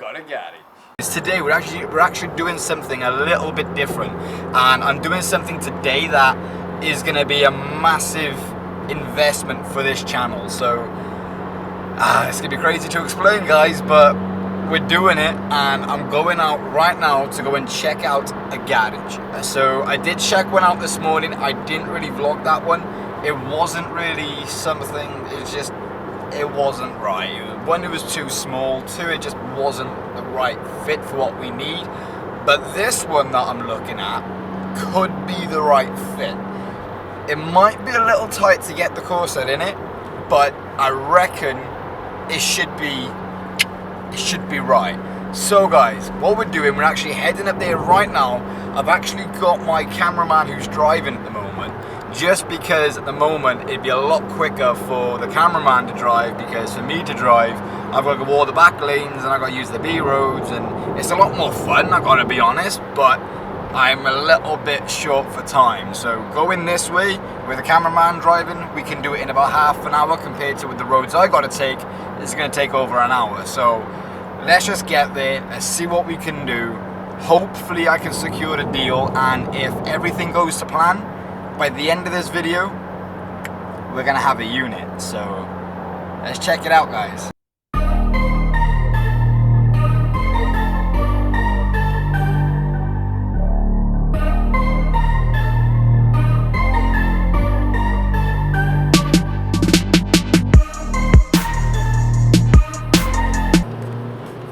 got a garage. Today we're actually doing something a little bit different, and I'm doing something today that is going to be a massive investment for this channel. So it's going to be crazy to explain, guys, but we're doing it, and I'm going out right now to go and check out a garage. So I did check one out this morning. I didn't really vlog that one. It wasn't really something, it wasn't right. One, it was too small. Two, it just wasn't the right fit for what we need. But this one that I'm looking at could be the right fit. It might be a little tight to get the Corsa in it, but I reckon it should be right. So guys, what we're doing, we're actually heading up there right now. I've actually got my cameraman who's driving at the moment, just because at the moment it'd be a lot quicker for the cameraman to drive, because for me to drive I've got to go all the back lanes and I've got to use the B roads, and it's a lot more fun, I've got to be honest, but I'm a little bit short for time. So going this way with the cameraman driving, we can do it in about half an hour, compared to with the roads I got to take, it's going to take over an hour. So let's just get there, let's see what we can do. Hopefully I can secure a deal, and if everything goes to plan, by the end of this video we're going to have a unit. So let's check it out, guys.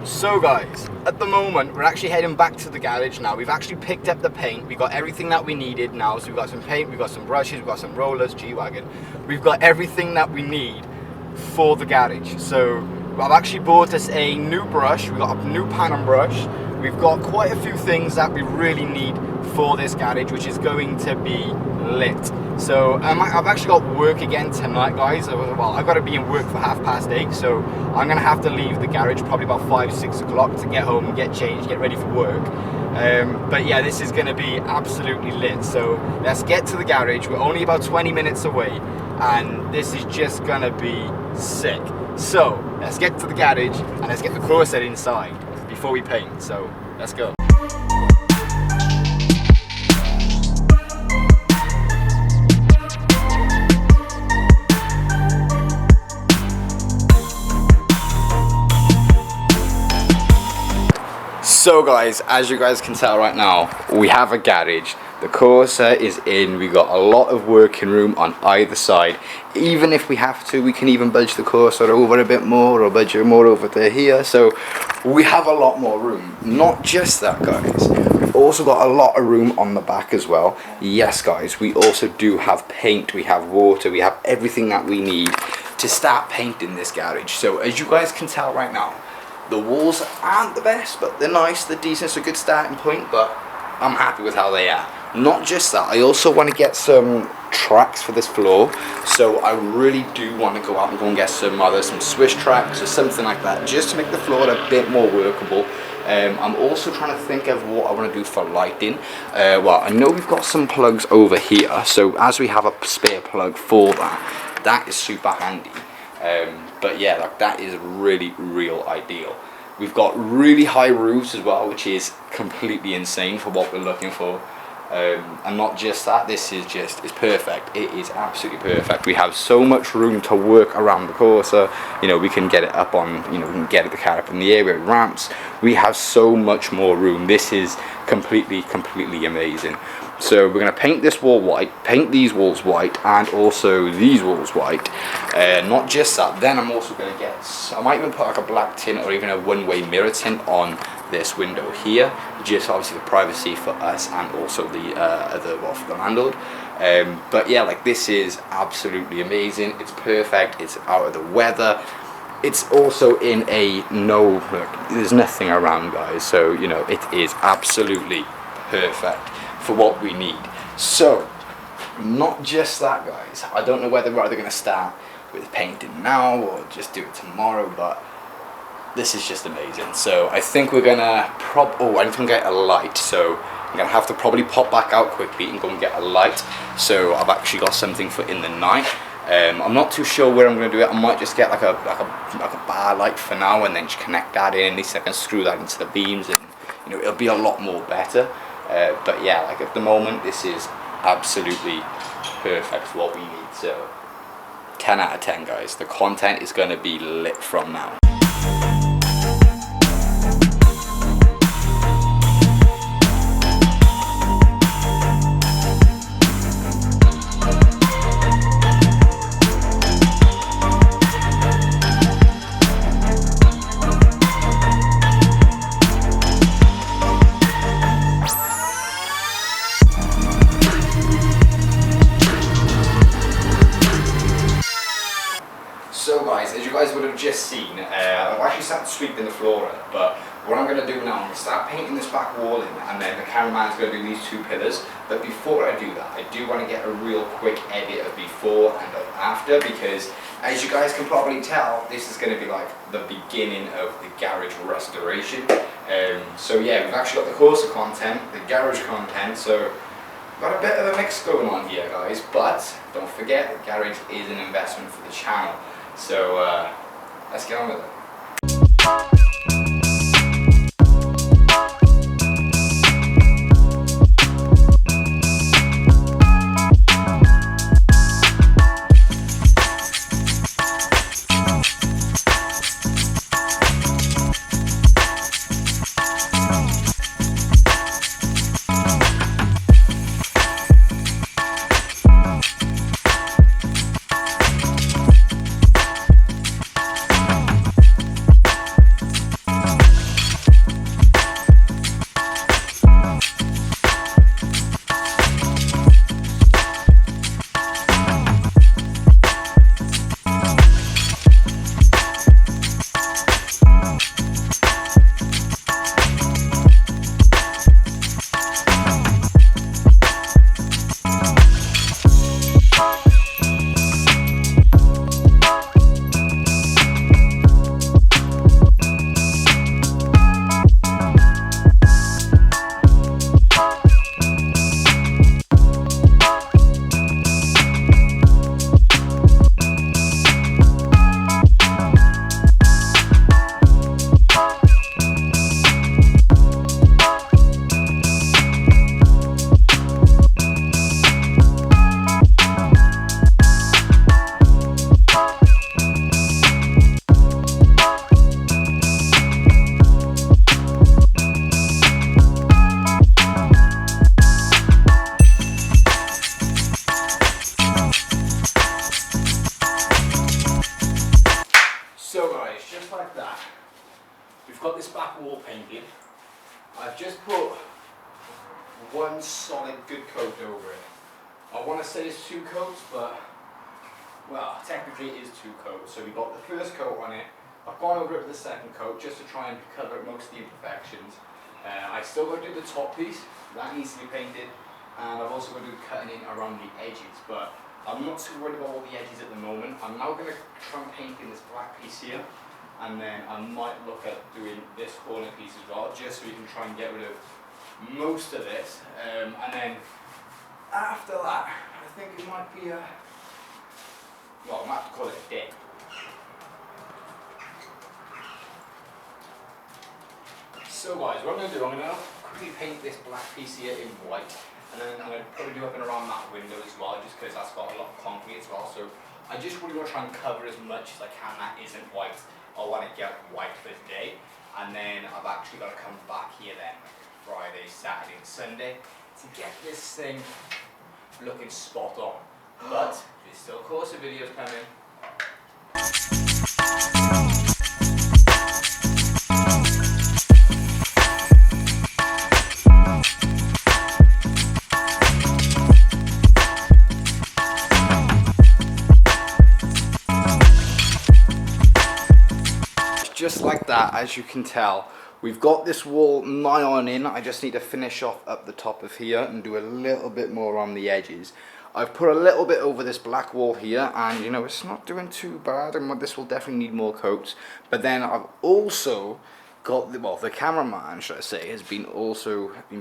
So guys, at the moment we're actually heading back to the garage now. We've actually picked up the paint, we got everything that we needed now. So we've got some paint, we've got some brushes, we've got some rollers, G-Wagon. We've got everything that we need for the garage. So I've actually bought us a new brush, we've got a new pan and brush. We've got quite a few things that we really need for this garage, which is going to be lit. So I've actually got work again tonight, guys. Well, I've got to be in work for 8:30, so I'm gonna have to leave the garage probably about 5-6 o'clock to get home and get changed, get ready for work. But yeah, this is gonna be absolutely lit. So let's get to the garage. We're only about 20 minutes away, and this is just gonna be sick. So let's get to the garage and let's get the Corsa inside before we paint. So let's go. So guys, as you guys can tell right now, we have a garage. The Corsa is in. We got a lot of working room on either side. Even if we have to, we can even budge the Corsa over a bit more, or budge it more over to here. So we have a lot more room. Not just that, guys, we've also got a lot of room on the back as well. Yes guys, we also do have paint, we have water, we have everything that we need to start painting this garage. So as you guys can tell right now, the walls aren't the best, but they're nice, they're decent, it's a good starting point, but I'm happy with how they are. Not just that, I also want to get some tracks for this floor, so I really do want to go out and get some Swiss tracks or something like that, just to make the floor a bit more workable. I'm also trying to think of what I want to do for lighting. Well, I know we've got some plugs over here, so as we have a spare plug for that, that is super handy. But yeah, like that is really real ideal. We've got really high roofs as well, which is completely insane for what we're looking for. And not just that, this is it's perfect. It is absolutely perfect. We have so much room to work around the Corsa. You know, we can get it up on, we can get the car up in the air with ramps. We have so much more room. This is completely amazing. So we're going to paint this wall white, paint these walls white, and also these walls white. Not just that, then I'm also going to get, I might even put like a black tint or even a one-way mirror tint on this window here, just obviously for privacy for us and also the for the landlord. But yeah, like this is absolutely amazing. It's perfect. It's out of the weather. It's also in a look, there's nothing around, guys. So you know it is absolutely perfect for what we need. So not just that, guys. I don't know whether we're either going to start with painting now or just do it tomorrow, but this is just amazing. So I think we're gonna I need to get a light, so I'm gonna have to probably pop back out quickly and go and get a light. So I've actually got something for in the night. I'm not too sure where I'm going to do it. I might just get like a bar light for now, and then just connect that in. At least I can screw that into the beams, and you know, it'll be a lot more better. But yeah, like at the moment, this is absolutely perfect for what we need. So 10 out of 10, guys. The content is going to be lit from now. So guys, as you guys would have just seen, I've actually started sweeping the floor up, but what I'm going to do now, I'm going to start painting this back wall in, and then the cameraman's going to do these 2 pillars. But before I do that, I do want to get a real quick edit of before and of after, because as you guys can probably tell, this is going to be like the beginning of the garage restoration. So yeah, we've actually got the Corsya content, the garage content, so got a bit of a mix going on here, guys. But don't forget, the garage is an investment for the channel. So let's get on with it. So guys, just like that, we've got this back wall painted. I've just put one solid good coat over it. I want to say it's 2 coats, but well, technically it is 2 coats. So we got the first coat on it. I've gone over it with the second coat just to try and cover most of the imperfections. I still got to do the top piece, that needs to be painted, and I've also got to do cutting in around the edges, but I'm not too worried about all the edges at the moment. I'm now going to try and paint in this black piece here, and then I might look at doing this corner piece as well, just so we can try and get rid of most of this. And then after that, I think it might be a, well, I might have to call it a day. So guys, what I'm going to do, I'm going to quickly paint this black piece here in white. And then I'm going to probably do up and around that window as well, just because that's got a lot of concrete as well. So I just really want to try and cover as much as I can that isn't white. I want to get white for the day. And then I've actually got to come back here then, Friday, Saturday and Sunday, to get this thing looking spot on. But there's still Corsya videos coming. Just like that, as you can tell, we've got this wall nigh on in. I just need to finish off up the top of here and do a little bit more on the edges. I've put a little bit over this black wall here, and you know, it's not doing too bad, and this will definitely need more coats. But then I've also got the, well, the cameraman, should I say, has been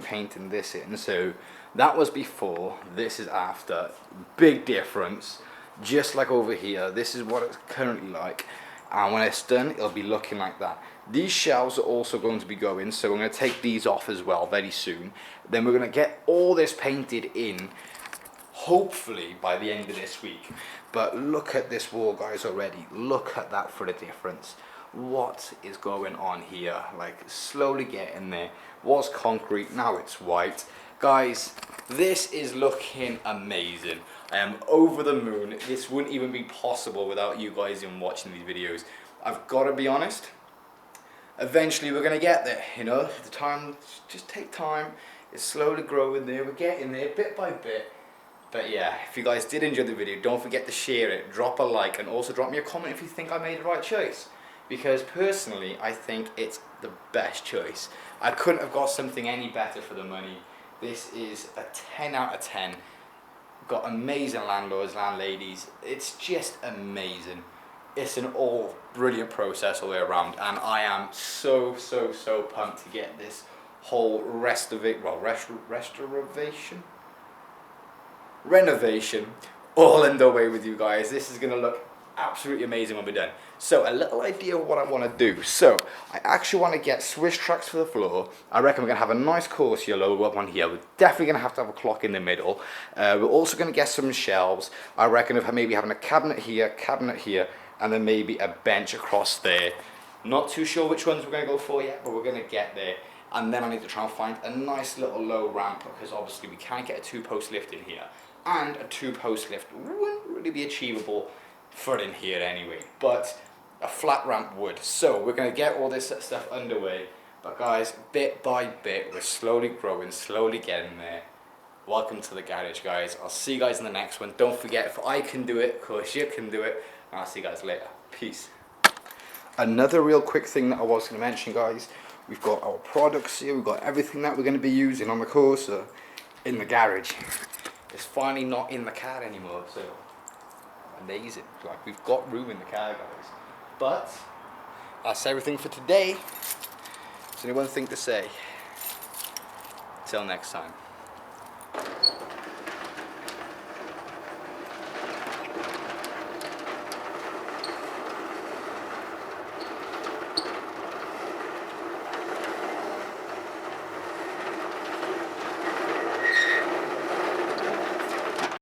painting this in. So that was before, this is after. Big difference. just like over here. This is what it's currently like, and when it's done, it'll be looking like that. These shelves are also going to be going, so we're going to take these off as well very soon. Then we're going to get all this painted in, hopefully by the end of this week. But look at this wall, guys, already. Look at that for the difference. What is going on here? Like, slowly getting there. Was concrete, now it's white. Guys, this is looking amazing. I am over the moon. This wouldn't even be possible without you guys in watching these videos. I've got to be honest, eventually we're going to get there, you know. The time, just take time. It's slowly growing there. We're getting there bit by bit. But yeah, if you guys did enjoy the video, don't forget to share it, drop a like, and also drop me a comment if you think I made the right choice. Because personally, I think it's the best choice. I couldn't have got something any better for the money. This is a 10 out of 10. Got amazing landlords, landladies. It's just amazing. It's an all brilliant process all the way around, and I am so pumped to get this whole renovation all underway with you guys. This is gonna look absolutely amazing when we're done. So a little idea of what I want to do. So I actually want to get Swiss tracks for the floor. I reckon we're gonna have a nice Corsya logo up on here. We're definitely gonna have to have a clock in the middle. We're also gonna get some shelves. I reckon of maybe having a cabinet here, and then maybe a bench across there. Not too sure which ones we're gonna go for yet, but we're gonna get there. And then I need to try and find a nice little low ramp, because obviously we can't get a 2-post lift in here. And a 2-post lift wouldn't really be achievable for in here anyway, but a flat ramp would. So we're going to get all this stuff underway. But guys, bit by bit, we're slowly growing, slowly getting there. Welcome to the garage, guys. I'll see you guys in the next one. Don't forget, if I can do it, of course you can do it. And I'll see you guys later. Peace. Another real quick thing that I was going to mention, guys. We've got our products here. We've got everything that we're going to be using on the Corsya in the garage. It's finally not in the car anymore, so amazing. Like, we've got room in the car, guys. But that's everything for today. There's only one thing to say. Till next time.